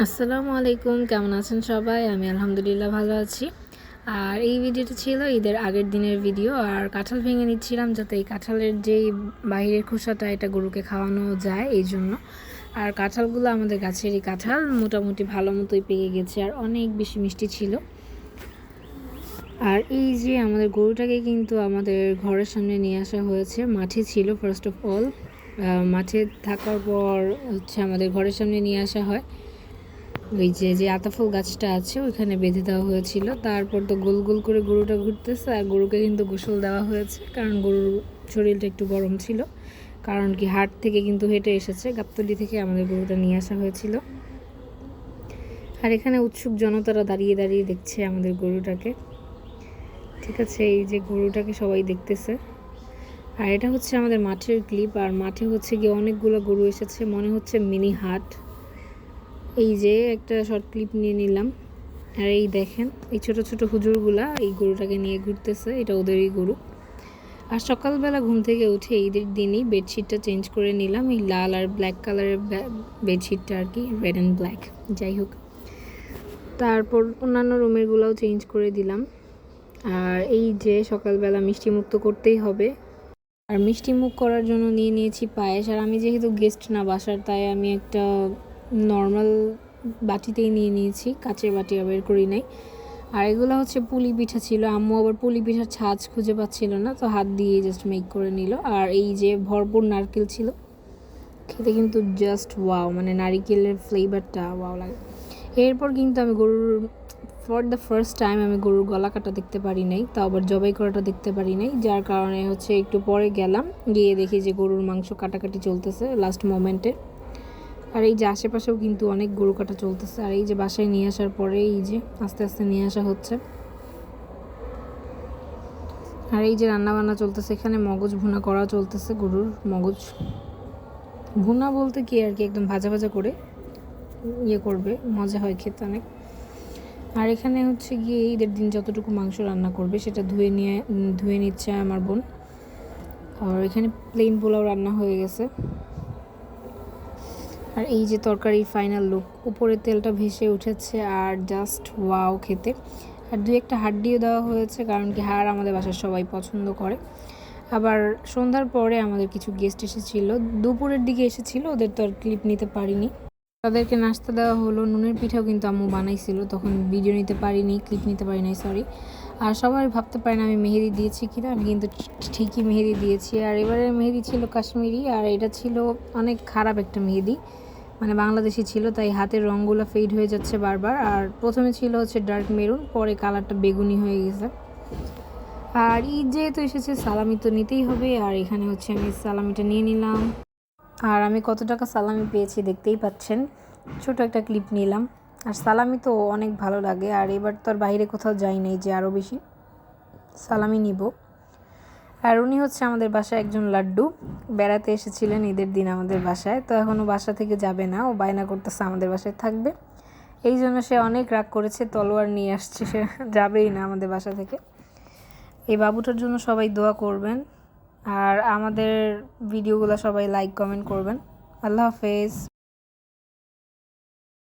আসসালামু আলাইকুম, কেমন আছেন সবাই? আমি আলহামদুলিল্লাহ ভালো আছি। আর এই ভিডিওটা ছিল ঈদের আগের দিনের ভিডিও। আর কাঁঠাল ভেঙে নিচ্ছিলাম যাতে এই কাঁঠালের যেই বাইরের খোসাটা এটা গরুকে খাওয়ানো যায় এই জন্য। আর কাঁঠালগুলো আমাদের গাছেরই কাঁঠাল, মোটামুটি ভালো মতোই পেকে গেছে আর অনেক বেশি মিষ্টি ছিল। আর এই যে আমাদের গরুটাকে কিন্তু আমাদের ঘরের সামনে নিয়ে আসা হয়েছে, মাঠে ছিল ফার্স্ট অফ অল। মাঠে থাকার পর হচ্ছে আমাদের ঘরের সামনে নিয়ে আসা হয়। ওই যে আতাফল গাছটা আছে ওইখানে বেঁধে দেওয়া হয়েছিল। তারপর তো গোল গোল করে গরুটা ঘুরতেছে আর গরুকে কিন্তু গোসল দেওয়া হয়েছে, কারণ গরুর শরীরটা একটু গরম ছিল। কারণ কি হাট থেকে কিন্তু হেঁটে এসেছে, গাবতলী থেকে আমাদের গরুটা নিয়ে আসা হয়েছিল। আর এখানে উৎসুক জনতারা দাঁড়িয়ে দাঁড়িয়ে দেখছে আমাদের গরুটাকে। ঠিক আছে, এই যে গরুটাকে সবাই দেখতেছে। আর এটা হচ্ছে আমাদের মাঠের ক্লিপ। আর মাঠে হচ্ছে গিয়ে অনেকগুলো গরু এসেছে, মনে হচ্ছে মিনি হাট। এই যে একটা শর্ট ক্লিপ নিয়ে নিলাম। আর এই দেখেন এই ছোট ছোট হুজুরগুলা এই গরুটাকে নিয়ে ঘুরতেছে, এটা ওদেরই গরু। আর সকালবেলা ঘুম থেকে উঠে ঈদের দিনই বেডশিটটা চেঞ্জ করে নিলাম, এই লাল আর ব্ল্যাক কালারের বেডশিটটা আর কি, রেড অ্যান্ড ব্ল্যাক, যাই হোক। তারপর অন্যান্য রুমেরগুলোও চেঞ্জ করে দিলাম। আর এই যে সকালবেলা মিষ্টি মুখ তো করতেই হবে। আর মিষ্টি মুখ করার জন্য নিয়ে নিয়েছি পায়েস। আর আমি যেহেতু গেস্ট না বাসার, তাই আমি একটা নর্মাল বাটিতেই নিয়ে নিয়েছি, কাচের বাটি আর বের করি নাই। আর এগুলো হচ্ছে পুলি পিঠা ছিল, আম্মু আবার পুলি পিঠার ছাঁচ খুঁজে পাচ্ছিল না, তো হাত দিয়ে জাস্ট মেক করে নিল। আর এই যে ভরপুর নারকেল ছিল, খেতে কিন্তু জাস্ট ওয়াও, মানে নারিকেলের ফ্লেভারটা ওয়াও লাগে। এরপর কিন্তু আমি ফর দ্য ফার্স্ট টাইম আমি গরুর গলা কাটা দেখতে পারি নাই, তাও আবার জবাই করাটা দেখতে পারি নাই, যার কারণে হচ্ছে একটু পরে গেলাম, গিয়ে দেখি যে গরুর মাংস কাটাকাটি চলতেছে লাস্ট মোমেন্টে। আর এই যে আশেপাশেও কিন্তু অনেক গরু কাটা চলতেছে। আর এই যে বাসায় নিয়ে আসার পরে এই যে আস্তে আস্তে নিয়ে আসা হচ্ছে। আর এই যে রান্নাবান্না চলতেছে, এখানে মগজ ভুনা করা চলতেছে, গরুর মগজ ভুনা বলতে কি আর কি, একদম ভাজা ভাজা করে ইয়ে করবে, মজা হয় খেতে অনেক। আর এখানে হচ্ছে গিয়ে ঈদের দিন যতটুকু মাংস রান্না করবে সেটা ধুয়ে নিচ্ছে আমার বোন। আর এখানে প্লেন পোলাও রান্না হয়ে গেছে। আর এই যে তরকারির ফাইনাল লুক, উপরে তেলটা ভেসে উঠেছে আর জাস্ট ওয়াও খেতে। আর দুই একটা হাড্ডিও দেওয়া হয়েছে, কারণ কি হাড় আমাদের বাসার সবাই পছন্দ করে। আবার সন্ধ্যার পরে আমাদের কিছু গেস্ট এসেছিল, দুপুরের দিকে এসেছিল, ওদের তো আর ক্লিপ নিতে পারিনি। তাদেরকে নাস্তা দেওয়া হলো, নুনের পিঠাও কিন্তু আম্মু বানাইছিল, তখন ভিডিও নিতে পারিনি, ক্লিপ নিতে পারি নাই, সরি। আর সবাই ভাবতে পারে না আমি মেহেদি দিয়েছি কিনা, আমি কিন্তু ঠিকই মেহেদি দিয়েছি। আর এবারে মেহেদি ছিল কাশ্মীরি, আর এটা ছিল অনেক খারাপ একটা মেহেদি, মানে বাংলাদেশি ছিল, তাই হাতের রঙগুলো ফেড হয়ে যাচ্ছে বারবার। আর প্রথমে ছিল হচ্ছে ডার্ক মেরুন, পরে কালারটা বেগুনি হয়ে গেছে। আর ঈদ যেহেতু এসেছে সালামি তো নিতেই হবে, আর এখানে হচ্ছে আমি সালামিটা নিয়ে নিলাম। আর আমি কত টাকা সালামি পেয়েছি দেখতেই পাচ্ছেন, ছোট একটা ক্লিপ নিলাম। আর সালামি তো অনেক ভালো লাগে, আর এবার তো আর বাইরে কোথাও যাই নাই যে আরও বেশি সালামি নিব। আর উনি হচ্ছে আমাদের বাসায় একজন লাড্ডু, বেড়াতে এসেছিলেন ঈদের দিন আমাদের বাসায়, তো এখনও বাসা থেকে যাবে না, ও বায়না করতেছে আমাদের বাসায় থাকবে। এই জন্য সে অনেক রাগ করেছে, তলোয়ার নিয়ে আসছে, সে যাবেই না আমাদের বাসা থেকে। এই বাবুটার জন্য সবাই দোয়া করবেন, আর আমাদের ভিডিওগুলো সবাই লাইক কমেন্ট করবেন। আল্লাহ হাফেজ।